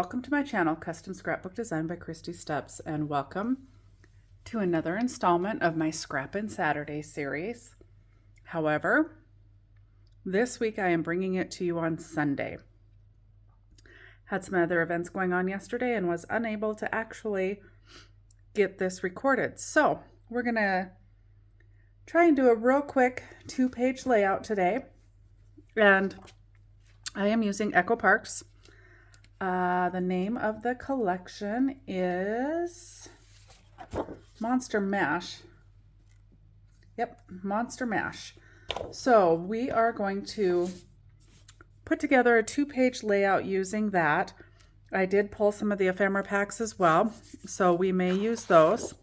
Welcome to my channel, Custom Scrapbook Design by Christy Steps, and welcome to another installment of my Scrappin' Saturday series. However, this week I am bringing it to you on Sunday. Had some other events going on yesterday and was unable to actually get this recorded. So we're gonna try and do a real quick 2-page layout today. And I am using Echo Parks. The name of the collection is Monster Mash. Yep, Monster Mash. So we are going to put together a 2-page layout using that. I did pull some of the ephemera packs as well, so we may use those.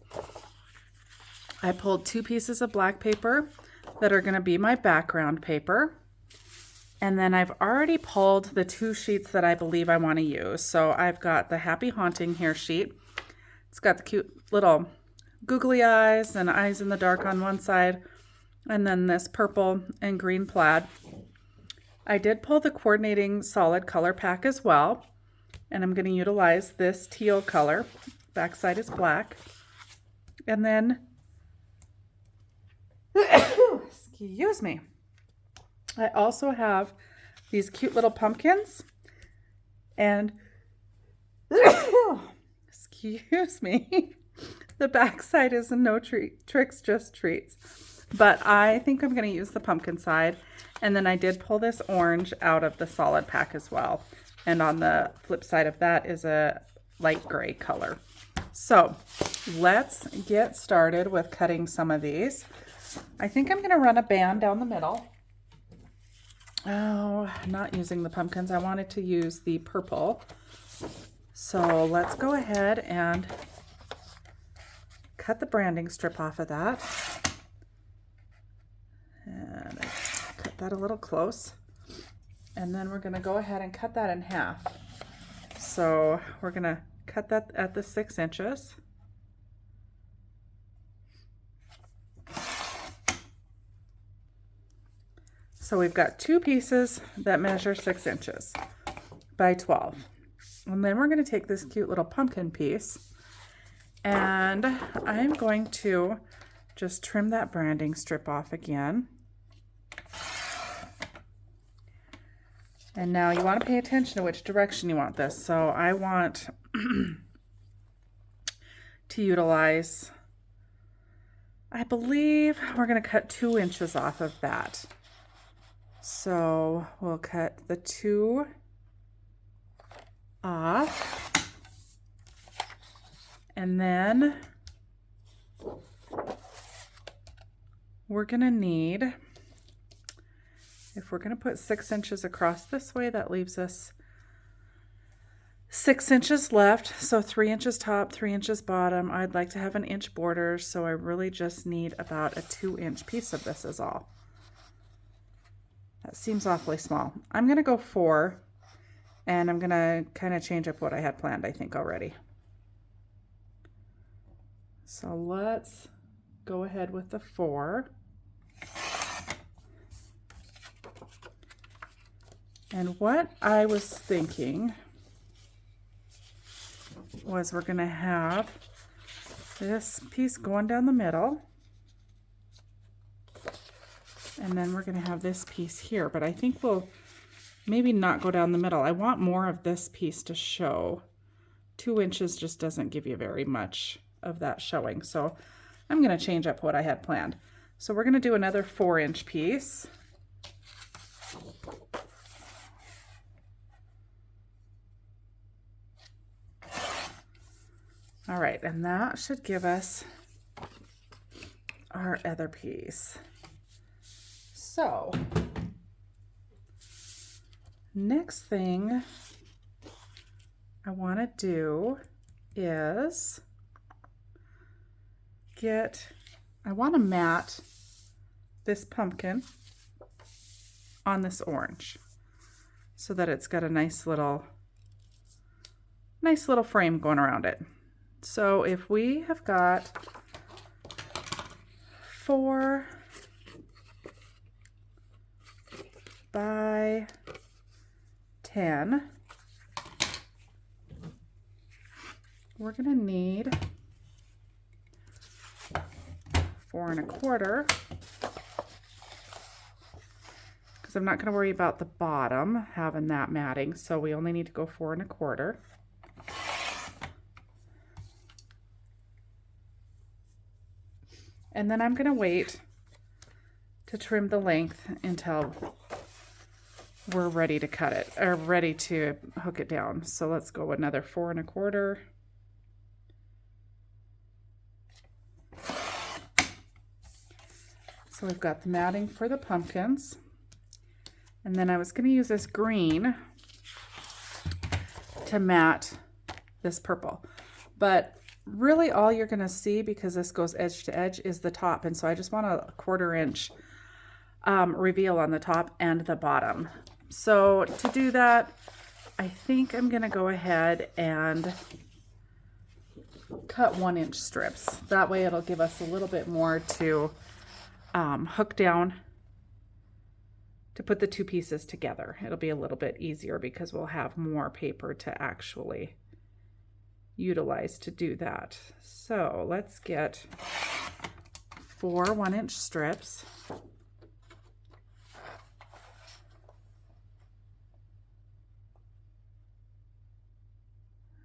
I pulled 2 pieces of black paper that are going to be my background paper. And then I've already pulled the 2 sheets that I believe I want to use. So I've got the Happy Haunting here sheet. It's got the cute little googly eyes and eyes in the dark on one side. And then this purple and green plaid. I did pull the coordinating solid color pack as well. And I'm going to utilize this teal color. Backside is black. And then, excuse me. I also have these cute little pumpkins and excuse me, the backside is no tricks, just treats. But I think I'm going to use the pumpkin side. And then I did pull this orange out of the solid pack as well. And on the flip side of that is a light gray color. So let's get started with cutting some of these. I think I'm going to run a band down the middle. Oh, not using the pumpkins. I wanted to use the purple. So let's go ahead and cut the branding strip off of that. And I cut that a little close. And then we're going to go ahead and cut that in half. So we're going to cut that at the 6 inches. So we've got 2 pieces that measure 6 inches by 12. And then we're going to take this cute little pumpkin piece and I'm going to just trim that branding strip off again. And now you want to pay attention to which direction you want this. So I want to utilize, I believe we're going to cut 2 inches off of that. So we'll cut the 2 off, and then we're going to need, if we're going to put 6 inches across this way, that leaves us 6 inches left. So 3 inches top, 3 inches bottom. I'd like to have an inch border, so I really just need about a 2-inch piece of this is all. That seems awfully small. I'm going to go 4, and I'm going to kind of change up what I had planned, I think, already. So let's go ahead with the 4. And what I was thinking was we're going to have this piece going down the middle. And then we're going to have this piece here, but I think we'll maybe not go down the middle. I want more of this piece to show. 2 inches just doesn't give you very much of that showing. So I'm going to change up what I had planned. So we're going to do another 4-inch piece. All right, and that should give us our other piece. So, next thing I want to do is I want to mat this pumpkin on this orange so that it's got a nice little frame going around it. So if we have got 4 by 10, we're going to need 4 1/4, because I'm not going to worry about the bottom having that matting, so we only need to go 4 1/4. And then I'm going to wait to trim the length until we're ready to cut it, or ready to hook it down. So let's go another 4 1/4. So we've got the matting for the pumpkins. And then I was going to use this green to mat this purple. But really all you're going to see, because this goes edge to edge, is the top. And so I just want a 1/4 inch reveal on the top and the bottom. So to do that, I think I'm going to go ahead and cut 1 inch strips. That way it'll give us a little bit more to hook down to put the two pieces together. It'll be a little bit easier because we'll have more paper to actually utilize to do that. So let's get 4 1 inch strips.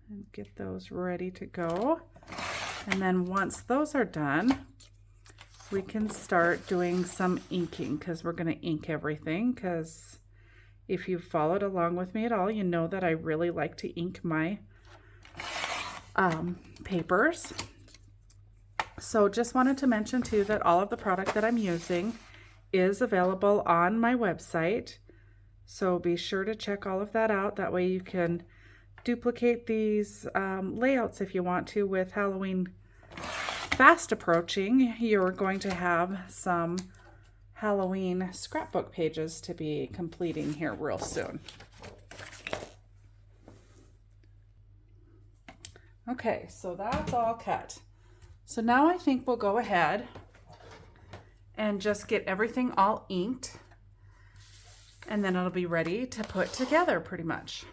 And get those ready to go. And then once those are done, we can start doing some inking, because we're going to ink everything. Because if you've followed along with me at all, you know that I really like to ink my papers. So just wanted to mention too that all of the product that I'm using is available on my website. So be sure to check all of that out. That way you can duplicate these layouts if you want to. With Halloween fast approaching, you're going to have some Halloween scrapbook pages to be completing here real soon. Okay, so that's all cut. So now I think we'll go ahead and just get everything all inked, and then it'll be ready to put together pretty much.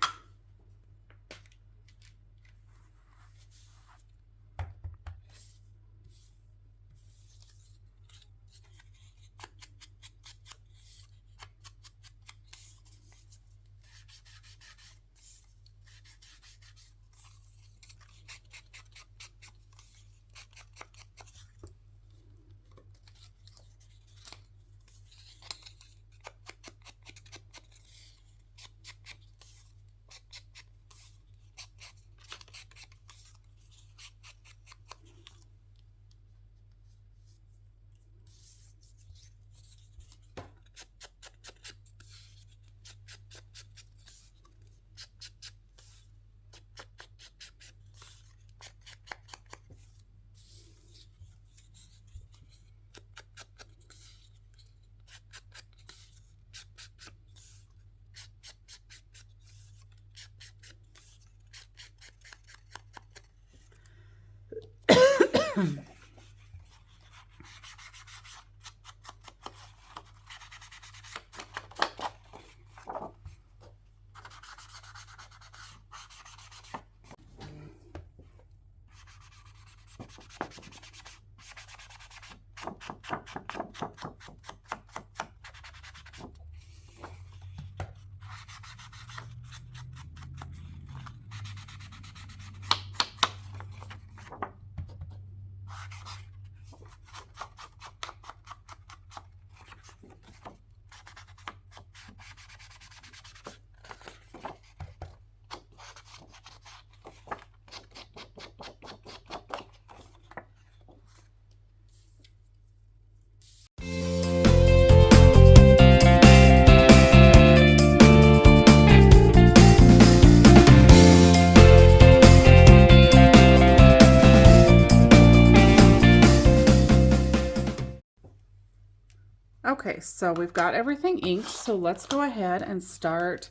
Okay, so we've got everything inked, so let's go ahead and start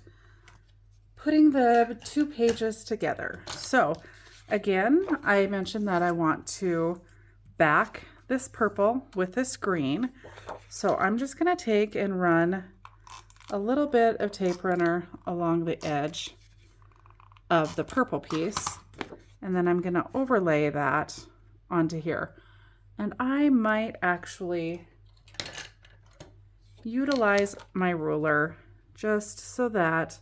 putting the two pages together. So again, I mentioned that I want to back this purple with this green. So I'm just going to take and run a little bit of tape runner along the edge of the purple piece. And then I'm going to overlay that onto here. And I might actually utilize my ruler just so that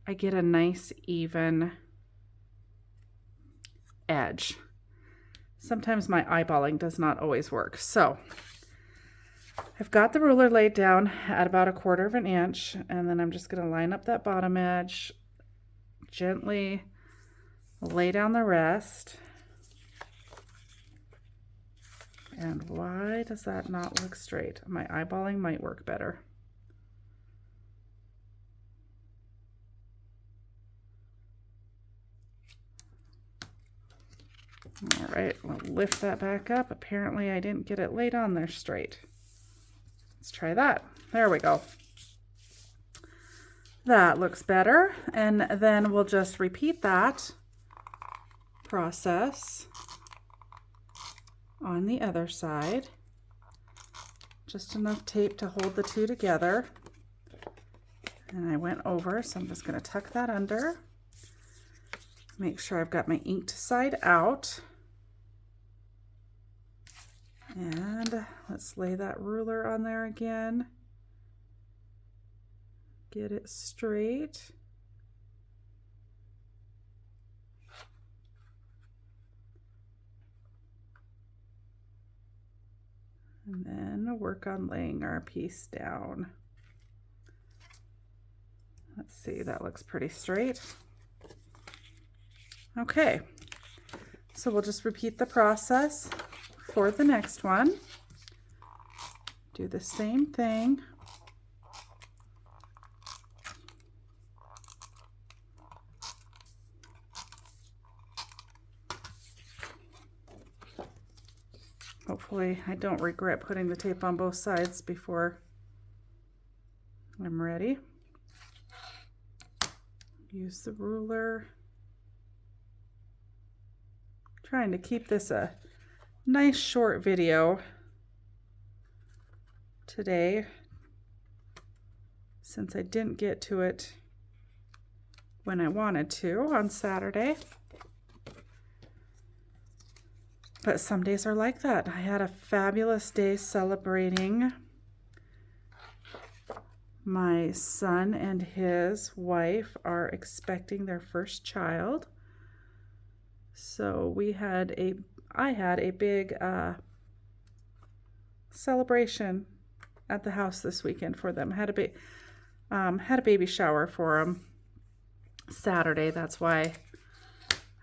I get a nice even edge. Sometimes my eyeballing does not always work. So I've got the ruler laid down at about 1/4 inch, and then I'm just going to line up that bottom edge, gently lay down the rest. And why does that not look straight? My eyeballing might work better. All right, we'll lift that back up. Apparently I didn't get it laid on there straight. Let's try that. There we go. That looks better. And then we'll just repeat that process on the other side. Just enough tape to hold the two together. And I went over, so I'm just going to tuck that under. Make sure I've got my inked side out. And let's lay that ruler on there again. Get it straight. And then work on laying our piece down. Let's see, that looks pretty straight. Okay, so we'll just repeat the process for the next one. Do the same thing. Hopefully I don't regret putting the tape on both sides before I'm ready. Use the ruler. Trying to keep this a nice short video today, since I didn't get to it when I wanted to on Saturday. But some days are like that. I had a fabulous day celebrating my son and his wife are expecting their first child. So I had a big celebration at the house this weekend for them. Had a baby shower for them Saturday. That's why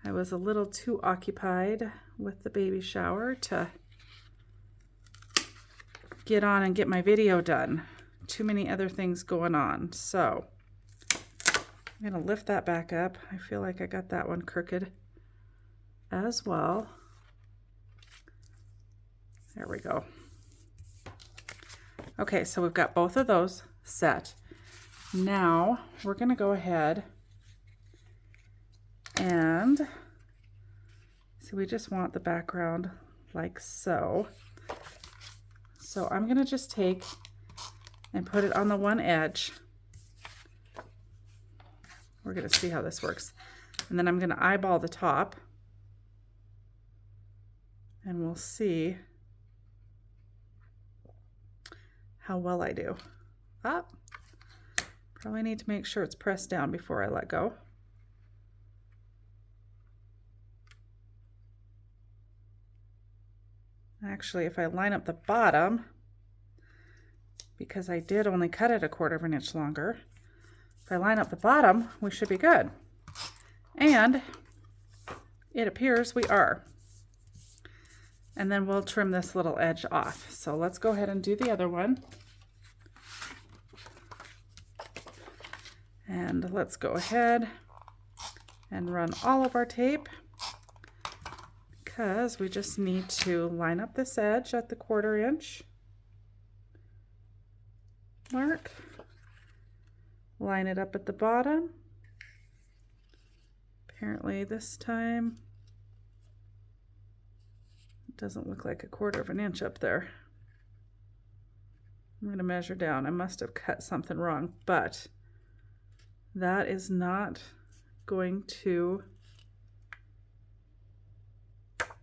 I was a little too occupied with the baby shower to get on and get my video done. Too many other things going on. So I'm going to lift that back up. I feel like I got that one crooked as well. There we go. Okay, so we've got both of those set. Now we're going to go ahead and see, we just want the background like so. So I'm going to just take and put it on the one edge. We're going to see how this works. And then I'm going to eyeball the top. And we'll see how well I do. Probably need to make sure it's pressed down before I let go. Actually, if I line up the bottom, because I did only cut it 1/4 inch longer, if I line up the bottom, we should be good. And it appears we are. And then we'll trim this little edge off. So let's go ahead and do the other one. And let's go ahead and run all of our tape, because we just need to line up this edge at the 1/4 inch mark. Line it up at the bottom. Apparently this time it doesn't look like 1/4 inch up there. I'm going to measure down. I must have cut something wrong, but that is not going to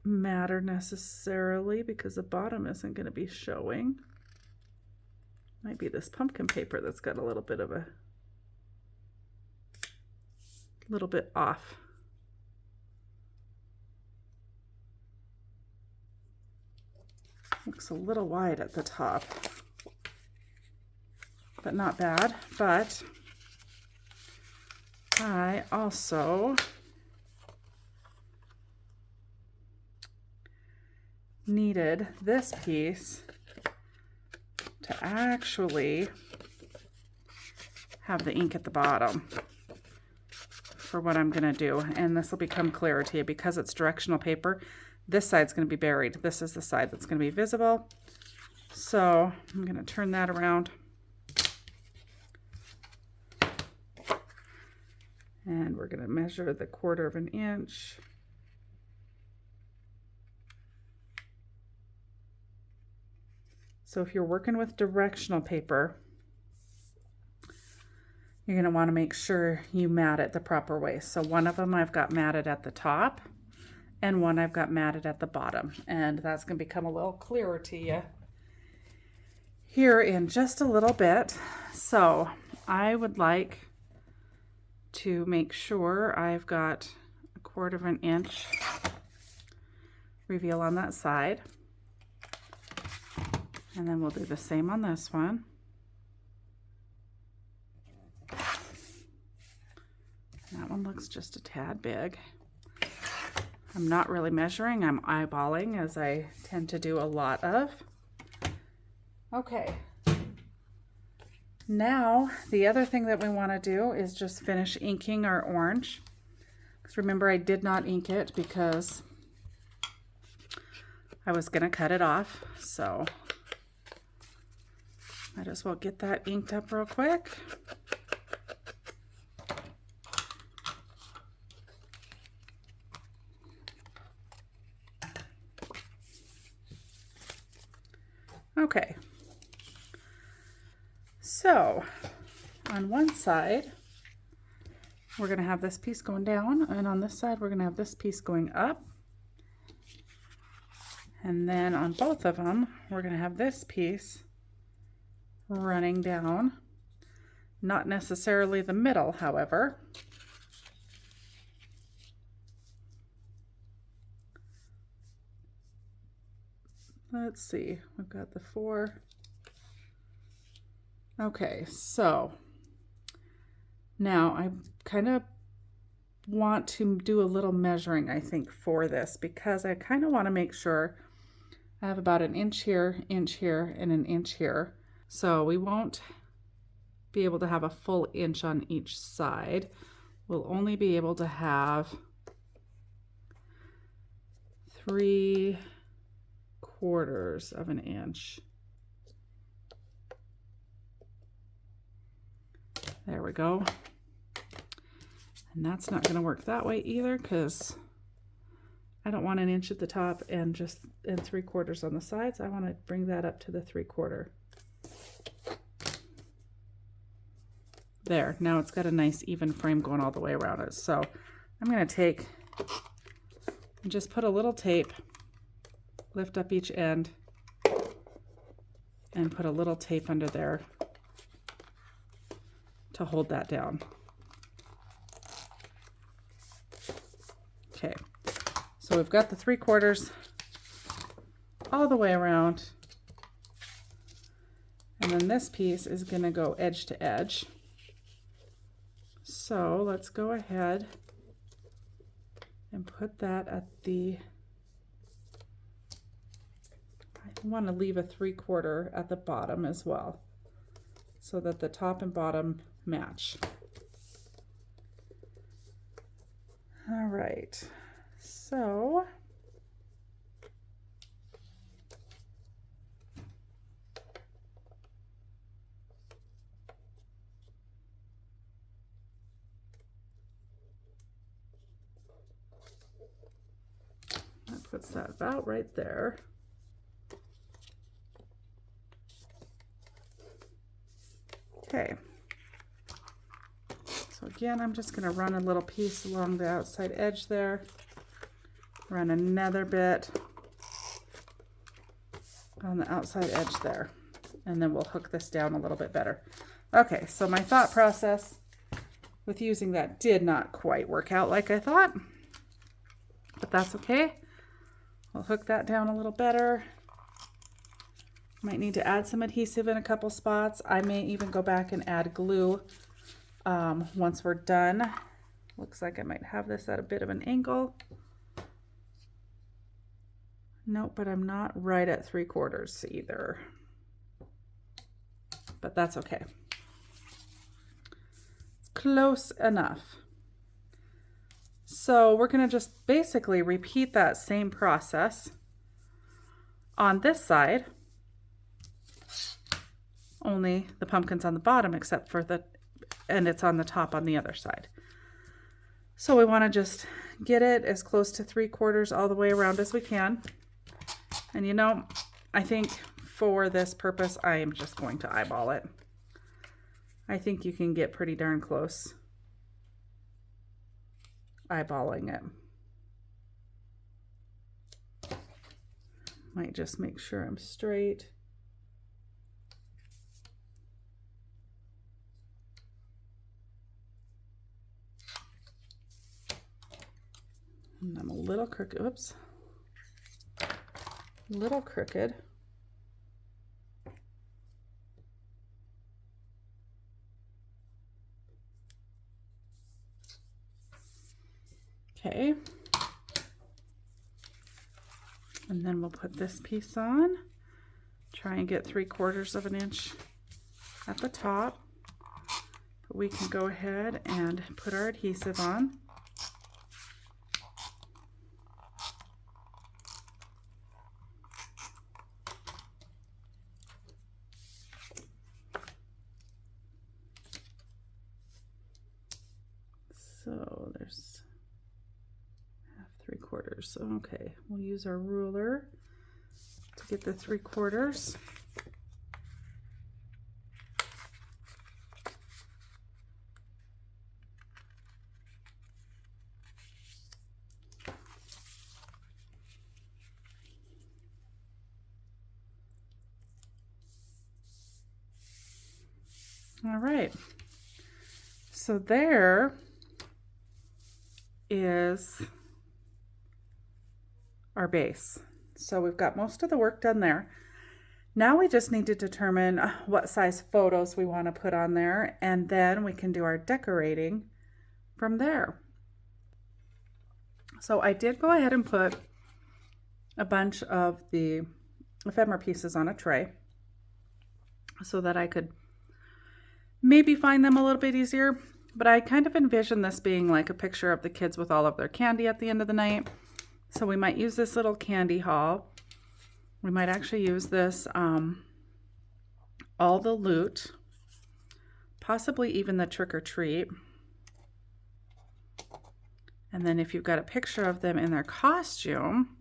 matter necessarily because the bottom isn't going to be showing. Might be this pumpkin paper that's got a little bit of a little bit off. Looks a little wide at the top, but not bad. But I also needed this piece to actually have the ink at the bottom for what I'm going to do, and this will become clearer to you because it's directional paper. This side's going to be buried. This is the side that's going to be visible. So I'm going to turn that around. And we're going to measure the 1/4 inch. So if you're working with directional paper, you're going to want to make sure you mat it the proper way. So one of them I've got matted at the top and one I've got matted at the bottom. And that's going to become a little clearer to you here in just a little bit. So I would like to make sure I've got a 1/4 inch reveal on that side. And then we'll do the same on this one. That one looks just a tad big. I'm not really measuring, I'm eyeballing, as I tend to do a lot of. Okay. Now, the other thing that we want to do is just finish inking our orange. Because remember, I did not ink it because I was going to cut it off. So might as well get that inked up real quick. Okay, so on one side we're going to have this piece going down, and on this side we're going to have this piece going up, and then on both of them we're going to have this piece running down, not necessarily the middle, however. Let's see, we've got the 4. Okay, so now I kind of want to do a little measuring, I think, for this, because I kind of want to make sure I have about 1 inch here, and 1 inch here. So we won't be able to have a full inch on each side. We'll only be able to have 3/4 of an inch. There we go. And that's not going to work that way either, because I don't want 1 inch at the top and 3/4 on the sides. I want to bring that up to the 3/4. There, now it's got a nice even frame going all the way around it. So I'm going to take and just put a little tape, lift up each end, and put a little tape under there to hold that down. Okay, so we've got the 3/4 all the way around, and then this piece is going to go edge to edge. So let's go ahead and put that at the, I want to leave a 3/4 at the bottom as well, so that the top and bottom match. All right, so that puts that about right there. Okay, so again, I'm just going to run a little piece along the outside edge there, Run another bit on the outside edge there, and then we'll hook this down a little bit better. Okay, so my thought process with using that did not quite work out like I thought, but that's okay. We'll hook that down a little better. Might need to add some adhesive in a couple spots. I may even go back and add glue once we're done. Looks like I might have this at a bit of an angle. Nope, but I'm not right at 3/4 either. But that's okay. It's close enough. So we're going to just basically repeat that same process on this side, only the pumpkin's on the bottom except for and it's on the top on the other side. So we want to just get it as close to 3/4 all the way around as we can. And you know, I think for this purpose, I am just going to eyeball it. I think you can get pretty darn close eyeballing it. Might just make sure I'm straight. And I'm a little crooked, oops. A little crooked. Okay. And then we'll put this piece on. Try and get 3/4 of an inch at the top. But we can go ahead and put our adhesive on. So there's 3/4. Okay, we'll use our ruler to get the 3/4. All right, so there is our base. So we've got most of the work done there. Now we just need to determine what size photos we want to put on there, and then we can do our decorating from there. So I did go ahead and put a bunch of the ephemera pieces on a tray so that I could maybe find them a little bit easier, but I kind of envision this being like a picture of the kids with all of their candy at the end of the night. So we might use this little candy haul. We might actually use this, all the loot, possibly even the trick or treat. And then if you've got a picture of them in their costume,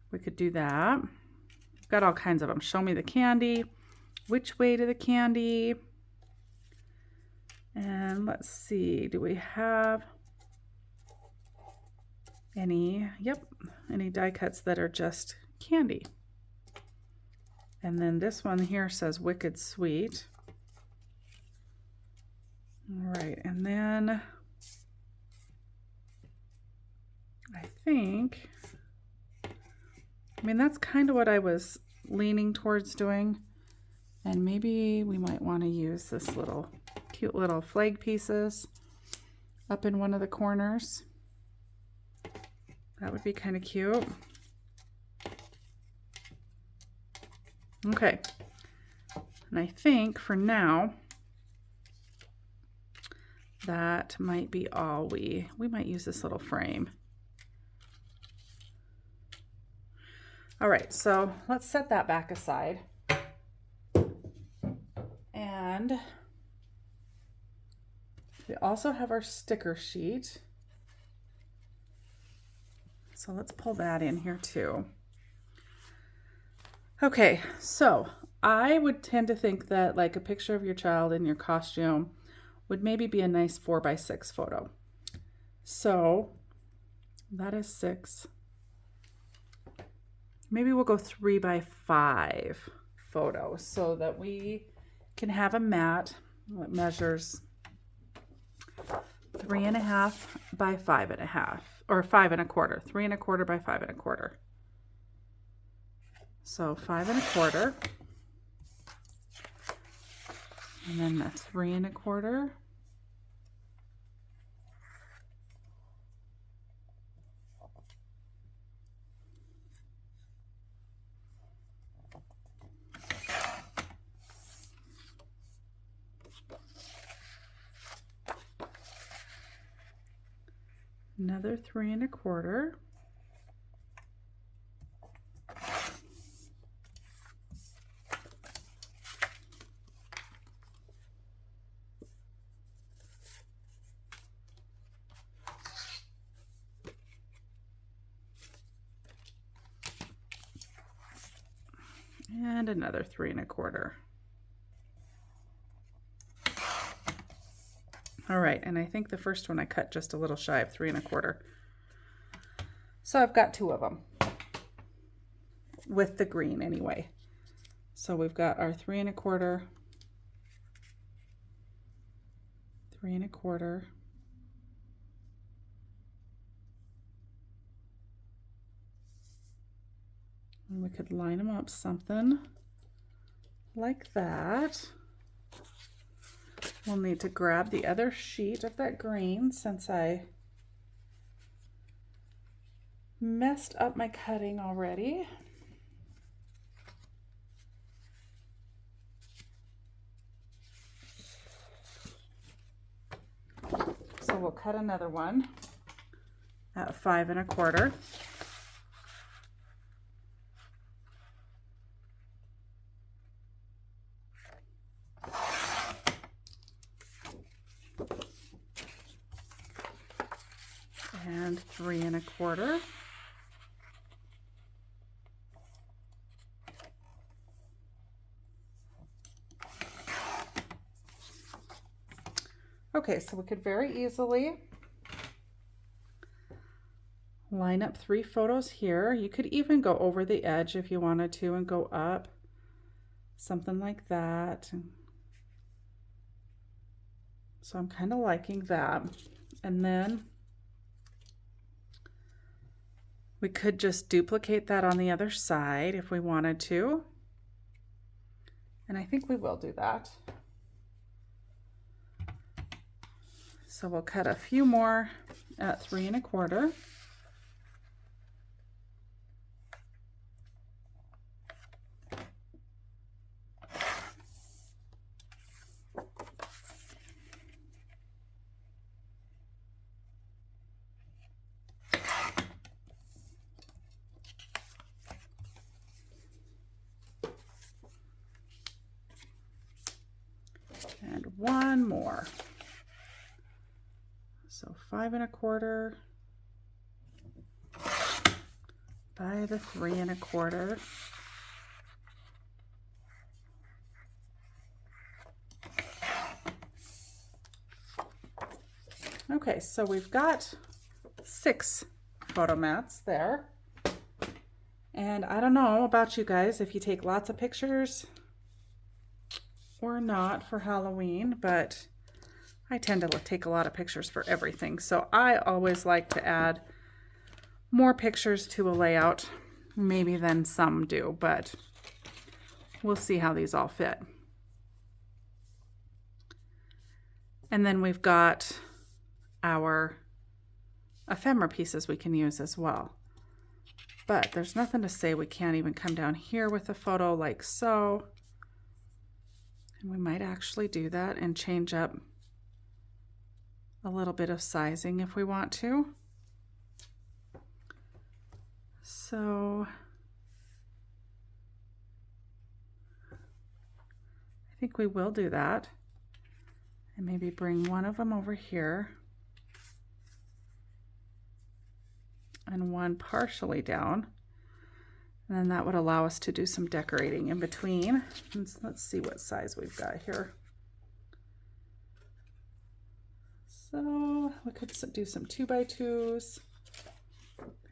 we could do that. We've got all kinds of them. Show me the candy, which way to the candy. And let's see, do we have any, yep, any die cuts that are just candy. And then this one here says Wicked Sweet. All right, and then I think, I mean, that's kind of what I was leaning towards doing. And maybe we might want to use this little cute little flag pieces up in one of the corners. That would be kind of cute. Okay, and I think for now that might be all we might use this little frame. All right, so let's set that back aside. And we also have our sticker sheet. So let's pull that in here too. Okay, so I would tend to think that like a picture of your child in your costume would maybe be a nice 4x6 photo. So That is 6. Maybe we'll go 3 by 5 photos so that we can have a mat that measures 3.5 by 5.5, or 5 1/4, 3 1/4 by 5 1/4. So 5 1/4, and then the 3 1/4. Another 3 1/4. And another 3 1/4. All right, and I think the first one I cut just a little shy of 3 1/4. So I've got 2 of them with the green anyway. So we've got our 3 1/4, 3 1/4, and we could line them up something like that. We'll need to grab the other sheet of that green since I messed up my cutting already. So we'll cut another one at 5 1/4. And 3 1/4. Okay, so we could very easily line up 3 photos here. You could even go over the edge if you wanted to and go up, something like that. So I'm kind of liking that. And then we could just duplicate that on the other side if we wanted to. And I think we will do that. So we'll cut a few more at 3 1/4. And one more. So 5 1/4 by the 3 1/4. Okay, so we've got 6 photo mats there. And I don't know about you guys if you take lots of pictures or not for Halloween, but I tend to take a lot of pictures for everything. So I always like to add more pictures to a layout, maybe than some do, but we'll see how these all fit. And then we've got our ephemera pieces we can use as well. But there's nothing to say we can't even come down here with a photo like so. And we might actually do that and change up a little bit of sizing if we want to. So I think we will do that. And maybe bring one of them over here and one partially down. And then that would allow us to do some decorating in between. And let's see what size we've got here. So we could do some 2 by 2s.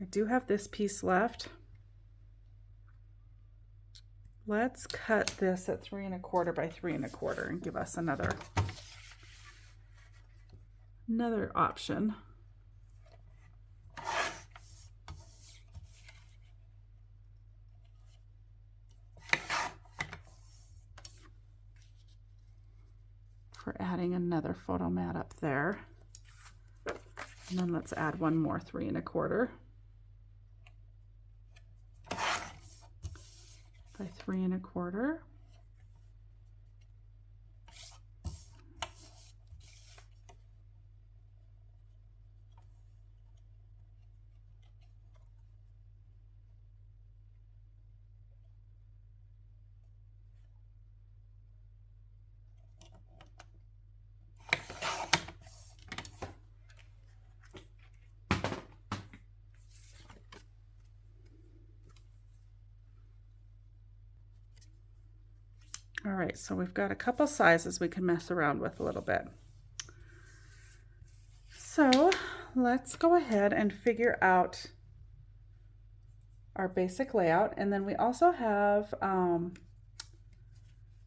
I do have this piece left. Let's cut this at 3 1/4 by 3 1/4 and give us another option. For adding another photo mat up there. And then let's add one more 3 1/4 by 3 1/4. All right, so we've got a couple sizes we can mess around with a little bit. So let's go ahead and figure out our basic layout, and then we also have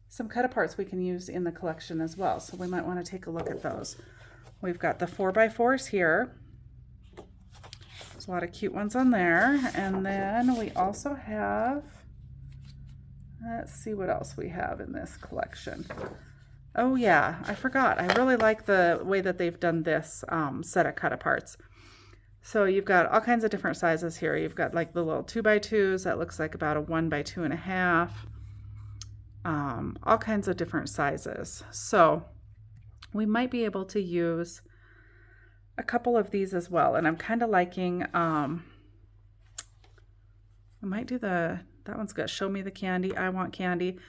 some cut aparts we can use in the collection as well, so we might want to take a look at those. We've got the 4x4s here. There's a lot of cute ones on there, and then we also have, let's see what else we have in this collection. Oh yeah, I forgot. I really like the way that they've done this set of cut aparts. So you've got all kinds of different sizes here. You've got like the little 2x2s that looks like about a 1 by 2 1/2. All kinds of different sizes. So we might be able to use a couple of these as well. And I'm kind of liking, I might do that one's got show me the candy, I want candy,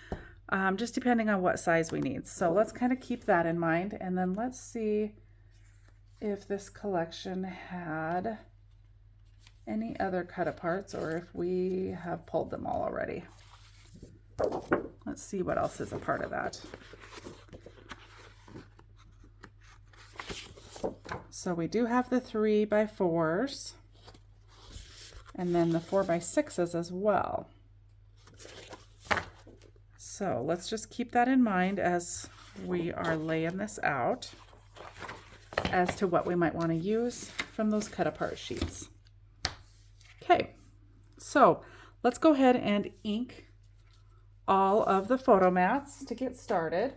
just depending on what size we need. So let's kind of keep that in mind. And then let's see if this collection had any other cut aparts or if we have pulled them all already. Let's see what else is a part of that. So we do have the 3x4s and then the 4x6s as well. So let's just keep that in mind as we are laying this out as to what we might want to use from those cut apart sheets. Okay, so let's go ahead and ink all of the photo mats to get started.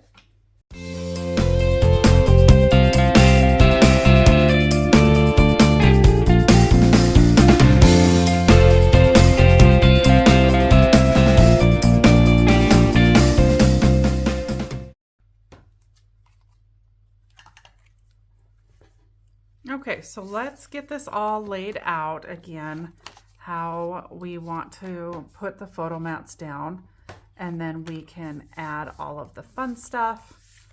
Okay, so let's get this all laid out again, how we want to put the photo mats down, and then we can add all of the fun stuff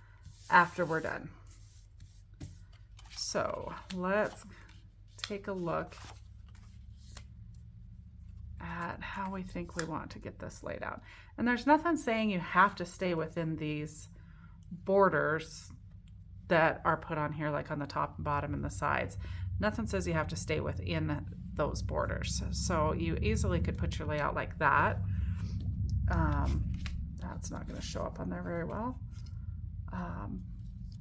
after we're done. So let's take a look at how we think we want to get this laid out. And there's nothing saying you have to stay within these borders that are put on here, like on the top and bottom and the sides. Nothing says you have to stay within those borders. So you easily could put your layout like that. That's not going to show up on there very well.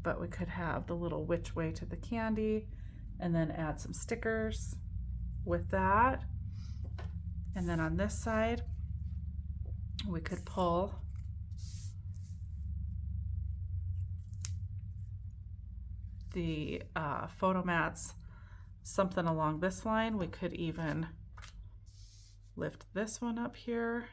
But we could have the little which way to the candy and then add some stickers with that. And then on this side, we could pull the photo mats something along this line. We could even lift this one up here.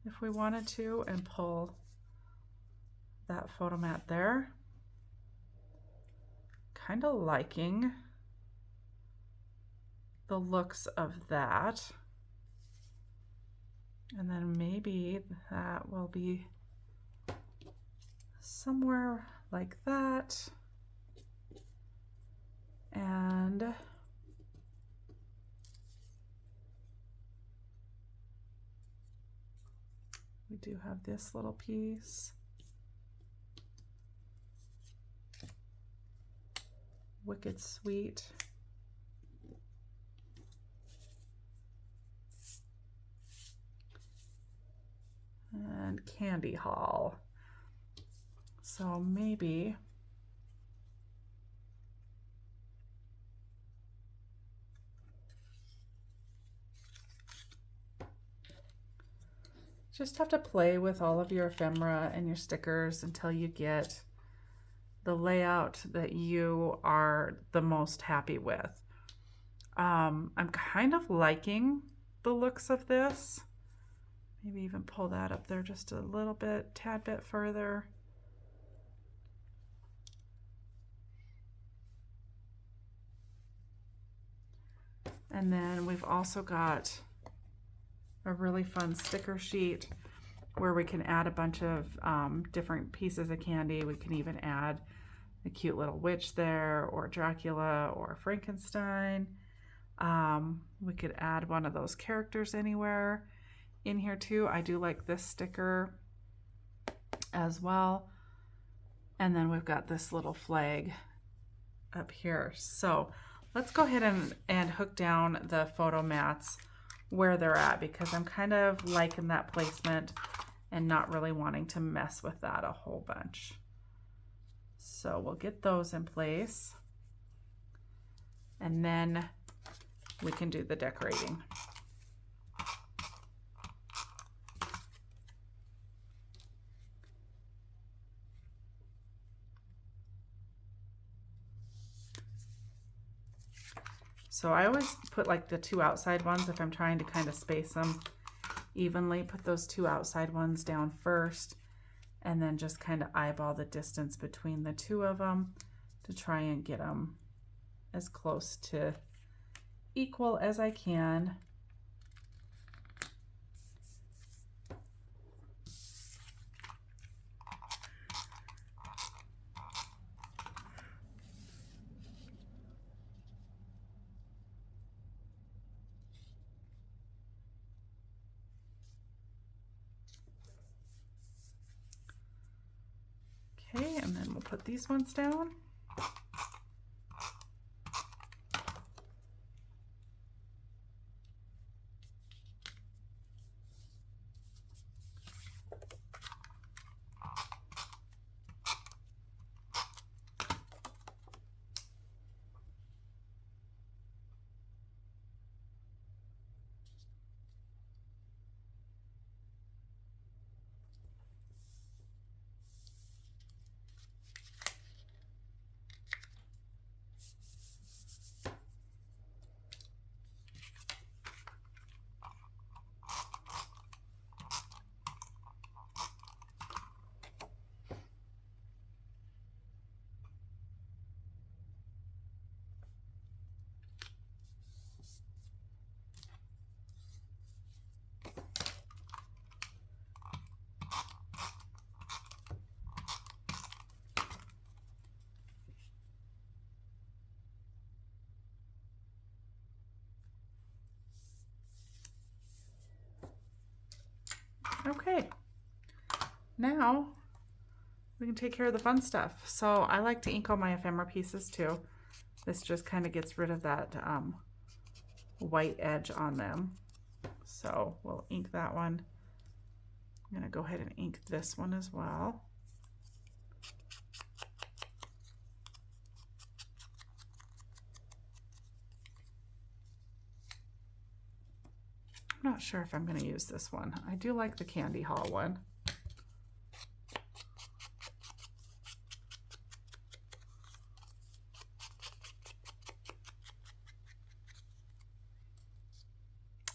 If we wanted to, and pull that photo mat there. Kind of liking the looks of that. And then maybe that will be somewhere like that. And we do have this little piece. Wicked Sweet. And Candy Hall. So maybe just have to play with all of your ephemera and your stickers until you get the layout that you are the most happy with. I'm kind of liking the looks of this. Maybe even pull that up there just a little bit, tad bit further. And then we've also got a really fun sticker sheet where we can add a bunch of different pieces of candy. We can even add a cute little witch there, or Dracula, or Frankenstein. We could add one of those characters anywhere in here too. I do like this sticker as well. And then we've got this little flag up here. So let's go ahead and hook down the photo mats where they're at, because I'm kind of liking that placement and not really wanting to mess with that a whole bunch. So we'll get those in place, and then we can do the decorating. So I always put like the two outside ones if I'm trying to kind of space them evenly. Put those two outside ones down first, and then just kind of eyeball the distance between the two of them to try and get them as close to equal as I can. Okay, and then we'll put these ones down. Okay, now we can take care of the fun stuff. So I like to ink all my ephemera pieces too. This just kind of gets rid of that white edge on them. So we'll ink that one. I'm gonna go ahead and ink this one as well. I'm not sure if I'm going to use this one. I do like the Candy Hall one.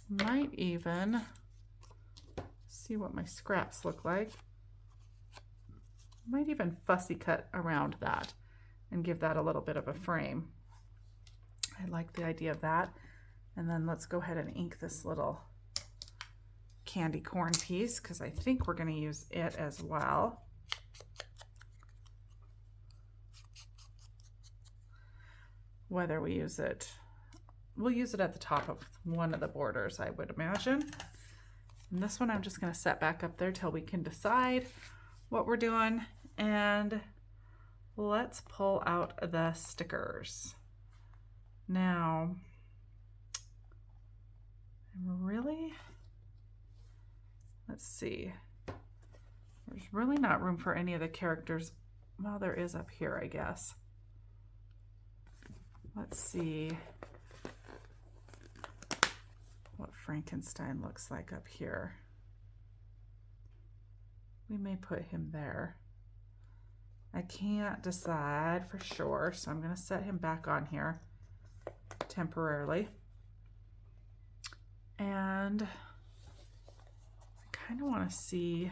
Might even see what my scraps look like. Might even fussy cut around that and give that a little bit of a frame. I like the idea of that. And then let's go ahead and ink this little candy corn piece, because I think we're going to use it as well. Whether we use it, we'll use it at the top of one of the borders, I would imagine. And this one I'm just going to set back up there till we can decide what we're doing. And let's pull out the stickers. Now, let's see. There's really not room for any of the characters. Well, there is up here, I guess. Let's see what Frankenstein looks like up here. We may put him there. I can't decide for sure, so I'm going to set him back on here temporarily. And I kind of want to see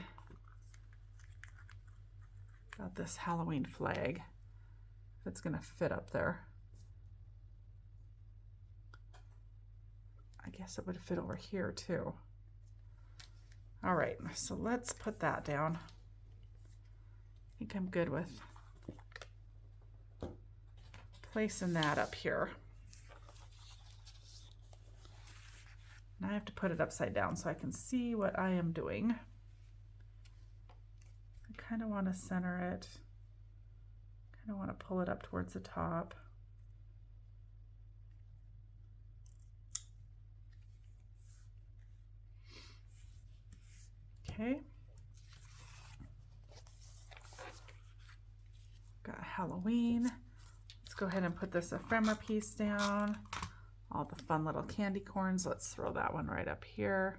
about this Halloween flag, if it's going to fit up there. I guess it would fit over here too. All right, so let's put that down. I think I'm good with placing that up here. Now I have to put it upside down so I can see what I am doing. I kind of want to center it. Kind of want to pull it up towards the top. Okay. Got Halloween. Let's go ahead and put this ephemera piece down. All the fun little candy corns. Let's throw that one right up here.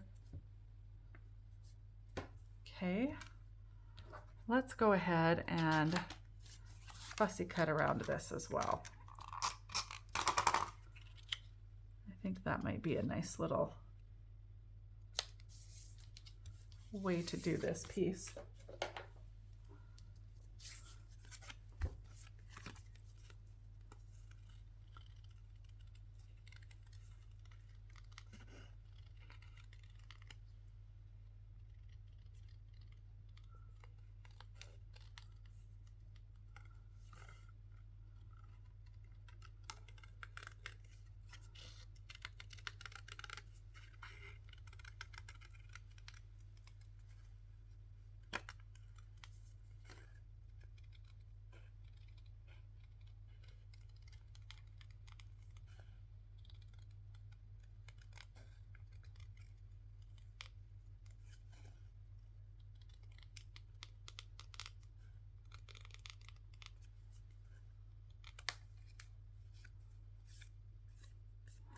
Okay. Let's go ahead and fussy cut around this as well. I think that might be a nice little way to do this piece.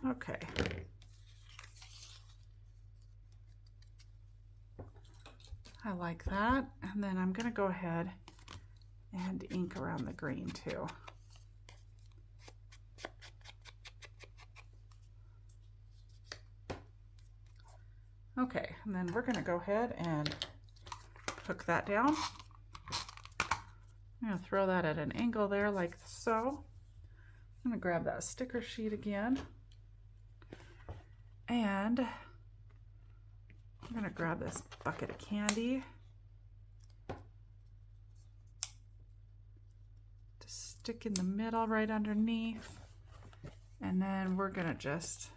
Okay. I like that. And then I'm going to go ahead and ink around the green too. Okay, and then we're going to go ahead and hook that down. I'm going to throw that at an angle there like so. I'm going to grab that sticker sheet again. And I'm going to grab this bucket of candy to stick in the middle right underneath. And then we're going to just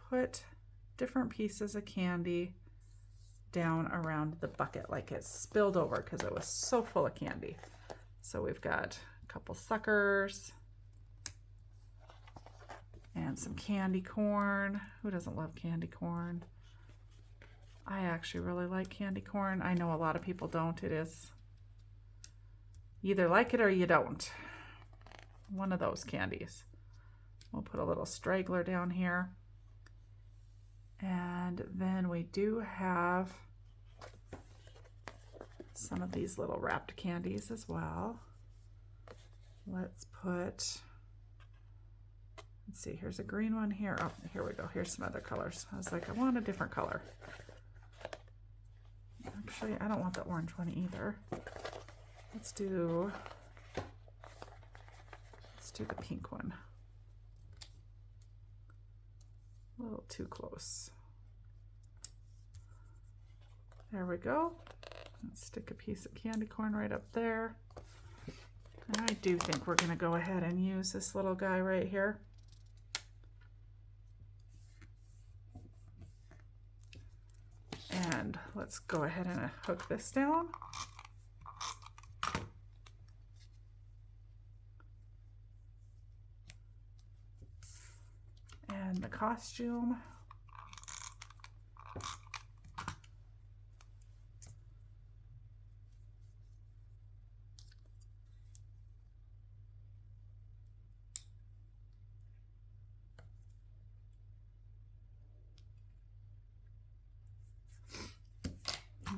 put different pieces of candy down around the bucket like it spilled over because it was so full of candy. So we've got a couple suckers and some candy corn. Who doesn't love candy corn? I actually really like candy corn. I know a lot of people don't. It is, you either like it or you don't. One of those candies. We'll put a little straggler down here. And then we do have some of these little wrapped candies as well. Let's put, let's see, here's a green one here. Oh, here we go. Here's some other colors. I was like, I want a different color. Actually, I don't want the orange one either. Let's do the pink one. A little too close. There we go. Let's stick a piece of candy corn right up there. And I do think we're going to go ahead and use this little guy right here. And let's go ahead and hook this down. costume.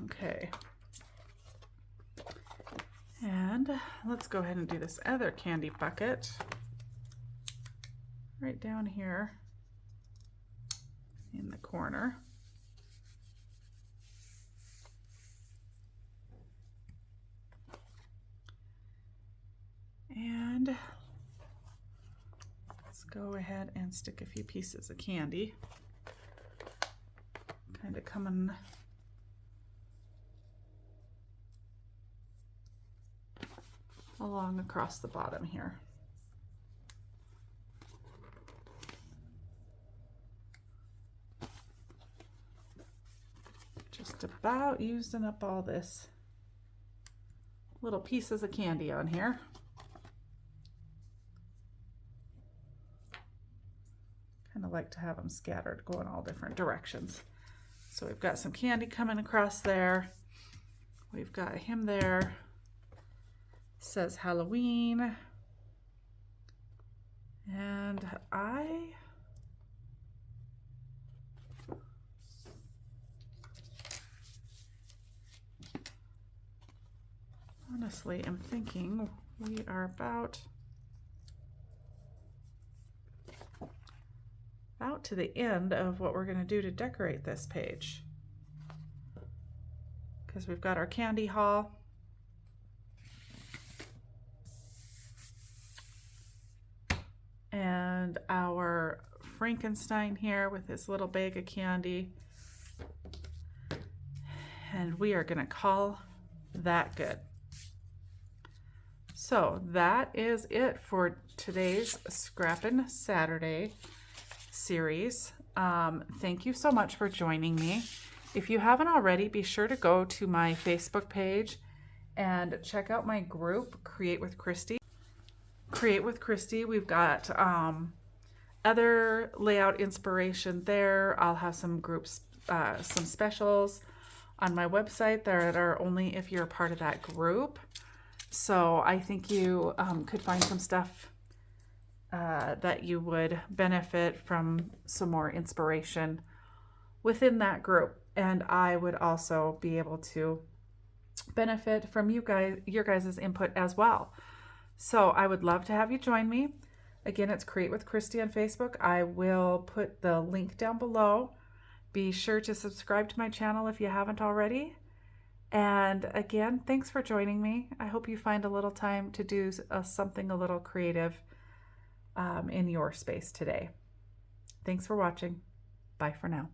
Okay. And let's go ahead and do this other candy bucket right down here in the corner. And let's go ahead and stick a few pieces of candy, kind of coming along across the bottom here. Just about using up all this little pieces of candy on here. Kind of like to have them scattered, going all different directions. So we've got some candy coming across there. We've got him there. Says Halloween. And I honestly am thinking we are about to the end of what we're going to do to decorate this page, because we've got our candy haul. And our Frankenstein here with his little bag of candy. And we are going to call that good. So that is it for today's Scrappin' Saturday series. Thank you so much for joining me. If you haven't already, be sure to go to my Facebook page and check out my group, Create with Christy. Create with Christy. We've got other layout inspiration there. I'll have some groups, some specials on my website that are only if you're a part of that group. So I think you could find some stuff that you would benefit from, some more inspiration within that group. And I would also be able to benefit from your guys' input as well. So I would love to have you join me. Again, it's Create with Christy on Facebook. I will put the link down below. Be sure to subscribe to my channel if you haven't already. And again, thanks for joining me. I hope you find a little time to do something a little creative in your space today. Thanks for watching. Bye for now.